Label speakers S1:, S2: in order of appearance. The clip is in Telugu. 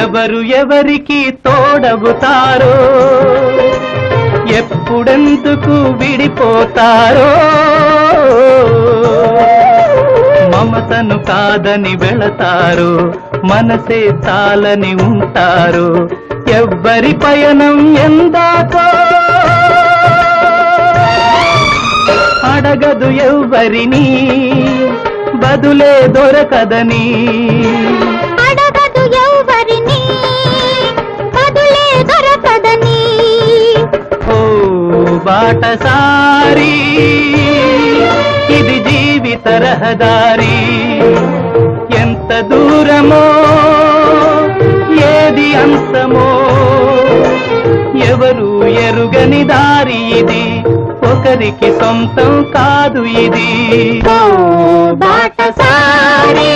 S1: ఎవరు ఎవరికి తోడవుతారో ఎప్పుడెందుకు విడిపోతారో మమతను కాదని వెళతారు మనసే చాలని ఉంటారు ఎవ్వరి పయనం ఎందాకో అడగదు ఎవ్వరిని బదులే దొరకదని
S2: అడగదు ఎవ్వరిని బదులే దొరకదని
S1: ఓ బాటసారి ఇది జీవిత రహదారి ఎంత దూరమో ఏది అంతమో ఎవరు ఎరుగని దారి ఇది ఒకరికి సొంతం కాదు ఇది
S2: ఓ బాటసారి